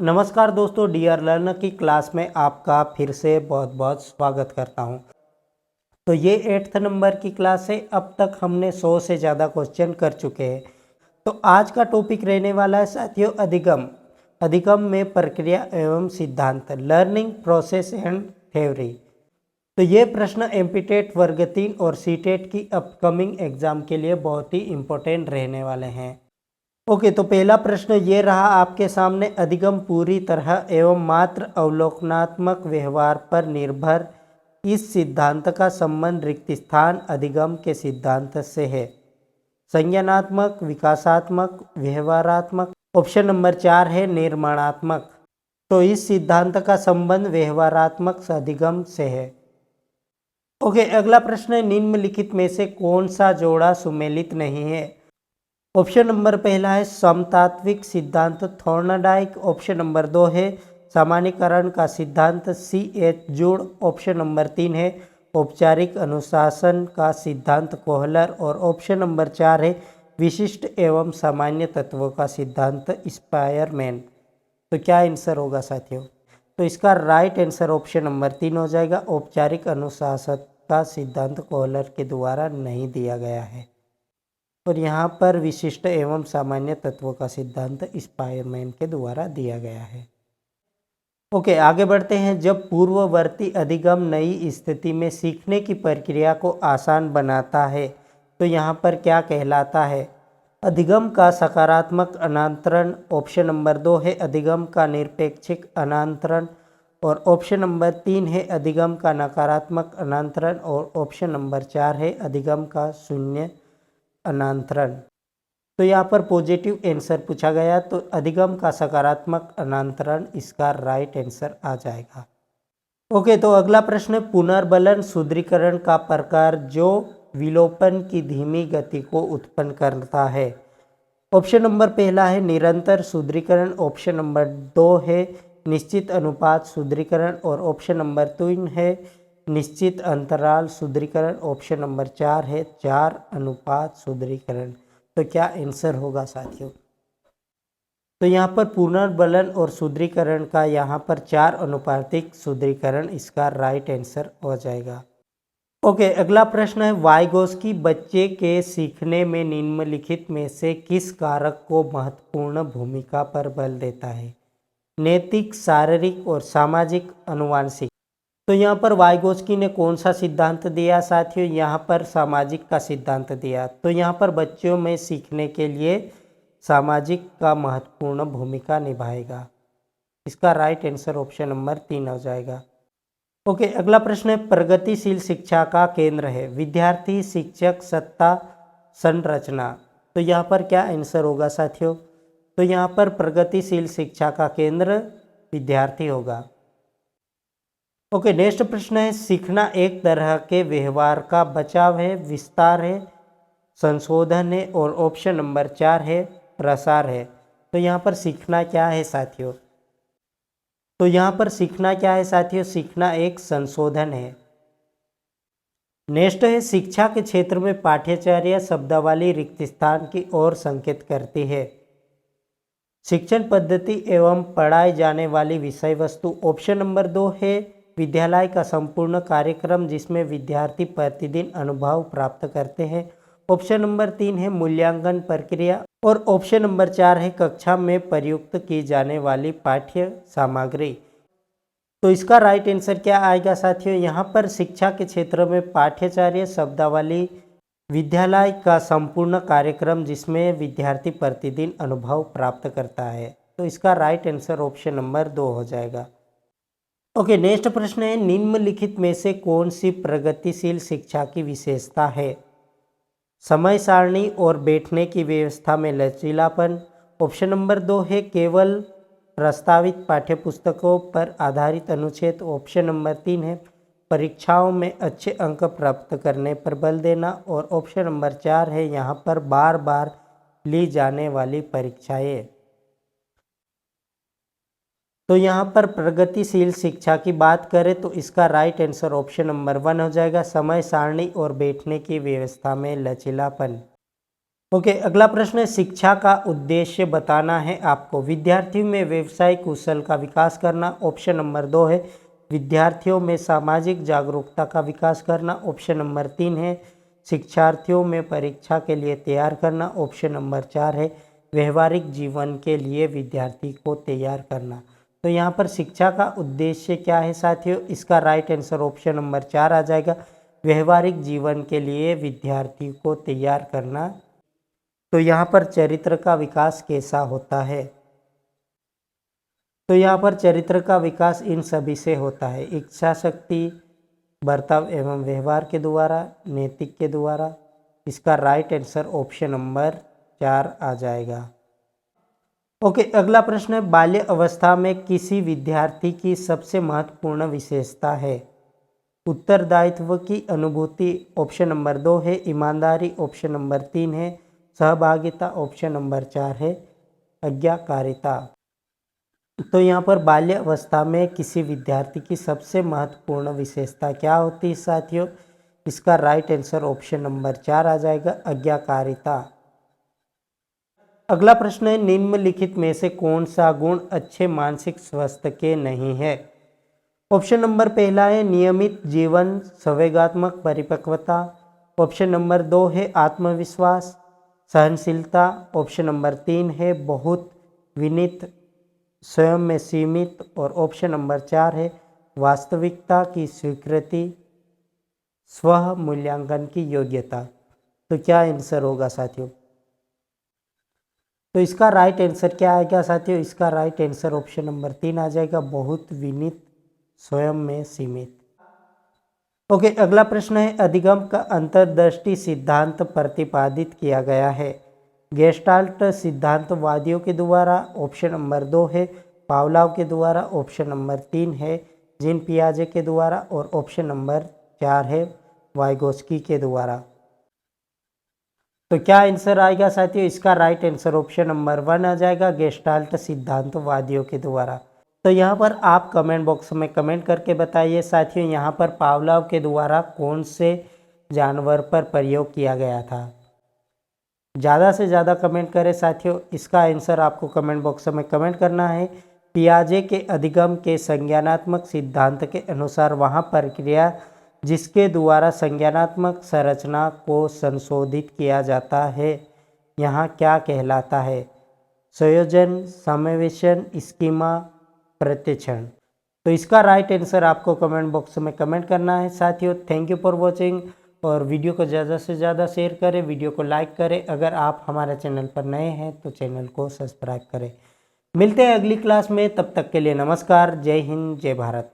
नमस्कार दोस्तों, dear learner की क्लास में आपका फिर से बहुत बहुत स्वागत करता हूं। तो ये 8th नंबर की क्लास है। अब तक हमने 100 से ज़्यादा क्वेश्चन कर चुके हैं। तो आज का टॉपिक रहने वाला है साथियों अधिगम। अधिगम में प्रक्रिया एवं सिद्धांत, लर्निंग प्रोसेस एंड थ्योरी। तो ये प्रश्न एमपीटेट वर्ग 3 और सीटेट की अपकमिंग एग्जाम के लिए बहुत ही इम्पोर्टेंट रहने वाले हैं। ओके, तो पहला प्रश्न ये रहा आपके सामने। अधिगम पूरी तरह एवं मात्र अवलोकनात्मक व्यवहार पर निर्भर इस सिद्धांत का संबंध रिक्त स्थान अधिगम के सिद्धांत से है। संज्ञानात्मक, विकासात्मक, व्यवहारात्मक। ऑप्शन नंबर 4 है निर्माणात्मक। तो इस सिद्धांत का संबंध व्यवहारात्मक अधिगम से है। ओके, अगला प्रश्न है निम्नलिखित में से कौन सा जोड़ा सुमेलित नहीं है। ऑप्शन नंबर पहला है समतात्विक सिद्धांत थॉर्नडाइक। ऑप्शन नंबर 2 है सामान्यीकरण का सिद्धांत C.H. जूड। ऑप्शन नंबर 3 है औपचारिक अनुशासन का सिद्धांत कोहलर। और ऑप्शन नंबर 4 है विशिष्ट एवं सामान्य तत्वों का सिद्धांत स्पायरमैन। तो क्या आंसर होगा साथियों? तो इसका राइट आंसर ऑप्शन नंबर 3 हो जाएगा। औपचारिक अनुशासन का सिद्धांत कोहलर के द्वारा नहीं दिया गया है और यहाँ पर विशिष्ट एवं सामान्य तत्वों का सिद्धांत स्पायरमैन के द्वारा दिया गया है। ओके, आगे बढ़ते हैं। जब पूर्ववर्ती अधिगम नई स्थिति में सीखने की प्रक्रिया को आसान बनाता है तो यहाँ पर क्या कहलाता है? अधिगम का सकारात्मक अनान्तरण। ऑप्शन नंबर 2 है अधिगम का निरपेक्षिक अनान्तरण। और ऑप्शन नंबर 3 है अधिगम का नकारात्मक अनान्तरण। और ऑप्शन नंबर 4 है अधिगम का शून्य अनान्तरण। तो यहाँ पर पॉजिटिव आंसर पूछा गया तो अधिगम का सकारात्मक अनान्तरण इसका राइट आंसर आ जाएगा। ओके, तो अगला प्रश्न पुनर्बलन सुदृढ़ीकरण का प्रकार जो विलोपन की धीमी गति को उत्पन्न करता है। ऑप्शन नंबर पहला है निरंतर सुदृढ़ीकरण। ऑप्शन नंबर 2 है निश्चित अनुपात सुदृढ़ीकरण। और ऑप्शन नंबर 3 है निश्चित अंतराल सुदृढ़ीकरण। ऑप्शन नंबर 4 है 4 अनुपात सुदृढ़ीकरण। तो क्या आंसर होगा साथियों? तो यहाँ पर पुनर्बलन और सुदृढ़ीकरण का यहाँ पर 4 अनुपातिक सुदृढ़ीकरण इसका राइट आंसर हो जाएगा। ओके, अगला प्रश्न है वाइगोस्की बच्चे के सीखने में निम्नलिखित में से किस कारक को महत्वपूर्ण भूमिका पर बल देता है? नैतिक, शारीरिक और सामाजिक, अनुवांशिक। तो यहाँ पर वाइगोस्की ने कौन सा सिद्धांत दिया साथियों? यहाँ पर सामाजिक का सिद्धांत दिया। तो यहाँ पर बच्चों में सीखने के लिए सामाजिक का महत्वपूर्ण भूमिका निभाएगा। इसका राइट आंसर ऑप्शन नंबर 3 हो जाएगा। ओके, अगला प्रश्न है प्रगतिशील शिक्षा का केंद्र है विद्यार्थी, शिक्षक, सत्ता, संरचना। तो यहाँ पर क्या आंसर होगा साथियों? तो यहाँ पर प्रगतिशील शिक्षा का केंद्र विद्यार्थी होगा। ओके, नेक्स्ट प्रश्न है सीखना एक तरह के व्यवहार का बचाव है, विस्तार है, संशोधन है। और ऑप्शन नंबर 4 है प्रसार है। तो यहाँ पर सीखना क्या है साथियों? तो यहाँ पर सीखना क्या है साथियों? सीखना एक संशोधन है। नेक्स्ट है शिक्षा के क्षेत्र में पाठ्यचर्या शब्दावली रिक्त स्थान की ओर संकेत करती है। शिक्षण पद्धति एवं पढ़ाई जाने वाली विषय वस्तु। ऑप्शन नंबर 2 है विद्यालय का संपूर्ण कार्यक्रम जिसमें विद्यार्थी प्रतिदिन अनुभव प्राप्त करते हैं। ऑप्शन नंबर 3 है मूल्यांकन प्रक्रिया। और ऑप्शन नंबर 4 है कक्षा में प्रयुक्त की जाने वाली पाठ्य सामग्री। तो इसका राइट आंसर क्या आएगा साथियों? यहाँ पर शिक्षा के क्षेत्र में पाठ्यचर्या शब्दावली विद्यालय का संपूर्ण कार्यक्रम जिसमें विद्यार्थी प्रतिदिन अनुभव प्राप्त करता है। तो इसका राइट आंसर ऑप्शन नंबर 2 हो जाएगा। ओके, नेक्स्ट प्रश्न है निम्नलिखित में से कौन सी प्रगतिशील शिक्षा की विशेषता है? समय सारणी और बैठने की व्यवस्था में लचीलापन। ऑप्शन नंबर 2 है केवल प्रस्तावित पाठ्यपुस्तकों पर आधारित अनुच्छेद। ऑप्शन नंबर 3 है परीक्षाओं में अच्छे अंक प्राप्त करने पर बल देना। और ऑप्शन नंबर 4 है यहाँ पर बार बार ली जाने वाली परीक्षाएं। तो यहाँ पर प्रगतिशील शिक्षा की बात करें तो इसका राइट आंसर ऑप्शन नंबर 1 हो जाएगा, समय सारणी और बैठने की व्यवस्था में लचीलापन। ओके, अगला प्रश्न है, शिक्षा का उद्देश्य बताना है आपको। विद्यार्थियों में व्यवसायिक कौशल का विकास करना, ऑप्शन नंबर 2 है। विद्यार्थियों में सामाजिक जागरूकता का विकास करना, ऑप्शन नंबर 3 है। शिक्षार्थियों में परीक्षा के लिए तैयार करना, ऑप्शन नंबर 4 है। व्यवहारिक जीवन के लिए विद्यार्थी को तैयार करना। तो यहाँ पर शिक्षा का उद्देश्य क्या है साथियों? इसका राइट आंसर ऑप्शन नंबर 4 आ जाएगा। व्यवहारिक जीवन के लिए विद्यार्थी को तैयार करना। तो यहाँ पर चरित्र का विकास कैसा होता है? तो यहाँ पर चरित्र का विकास इन सभी से होता है। इच्छा शक्ति, बर्ताव एवं व्यवहार के द्वारा, नैतिक के द्वारा। इसका राइट आंसर ऑप्शन नंबर 4 आ जाएगा। ओके, अगला प्रश्न है, बाल्य अवस्था में किसी विद्यार्थी की सबसे महत्वपूर्ण विशेषता है? उत्तरदायित्व की अनुभूति, ऑप्शन नंबर 2 है। ईमानदारी, ऑप्शन नंबर 3 है। सहभागिता, ऑप्शन नंबर 4 है। आज्ञाकारिता। तो यहाँ पर बाल्य अवस्था में किसी विद्यार्थी की सबसे महत्वपूर्ण विशेषता क्या होती है साथियों? इसका राइट आंसर ऑप्शन नंबर 4 आ जाएगा, आज्ञाकारिता। अगला प्रश्न है, निम्नलिखित में से कौन सा गुण अच्छे मानसिक स्वास्थ्य के नहीं है? ऑप्शन नंबर पहला है नियमित जीवन संवेगात्मक परिपक्वता, ऑप्शन नंबर 2 है आत्मविश्वास सहनशीलता, ऑप्शन नंबर 3 है बहुत विनीत स्वयं में सीमित, और ऑप्शन नंबर 4 है वास्तविकता की स्वीकृति स्व मूल्यांकन की योग्यता। तो क्या आंसर होगा साथियों? तो इसका राइट आंसर क्या आएगा साथियों? इसका राइट आंसर ऑप्शन नंबर 3 आ जाएगा, बहुत विनीत स्वयं में सीमित। ओके, अगला प्रश्न है, अधिगम का अंतर्दृष्टि सिद्धांत प्रतिपादित किया गया है। गेस्टाल्ट सिद्धांतवादियों के द्वारा, ऑप्शन नंबर 2 है। पावलोव के द्वारा, ऑप्शन नंबर 3 है। जीन पियाजे के द्वारा, और ऑप्शन नंबर 4 है वाइगोस्की के द्वारा। तो क्या आंसर आएगा साथियों? इसका राइट आंसर ऑप्शन नंबर 1 आ जाएगा, गेस्टाल्ट सिद्धांतवादियों के द्वारा। तो यहाँ पर आप कमेंट बॉक्स में कमेंट करके बताइए साथियों, यहाँ पर पावलोव के द्वारा कौन से जानवर पर प्रयोग किया गया था? ज़्यादा से ज़्यादा कमेंट करें साथियों। इसका आंसर आपको कमेंट बॉक्स में कमेंट करना है। पियाजे के अधिगम के संज्ञानात्मक सिद्धांत के अनुसार वहाँ प्रक्रिया जिसके द्वारा संज्ञानात्मक संरचना को संशोधित किया जाता है यहाँ क्या कहलाता है? संयोजन, समावेशन, स्कीमा, प्रतिक्षण। तो इसका राइट आंसर आपको कमेंट बॉक्स में कमेंट करना है साथियों। थैंक यू फॉर वॉचिंग, और वीडियो को ज़्यादा से ज़्यादा शेयर करें, वीडियो को लाइक करें। अगर आप हमारे चैनल पर नए हैं तो चैनल को सब्सक्राइब करें। मिलते हैं अगली क्लास में, तब तक के लिए नमस्कार। जय हिंद, जय भारत।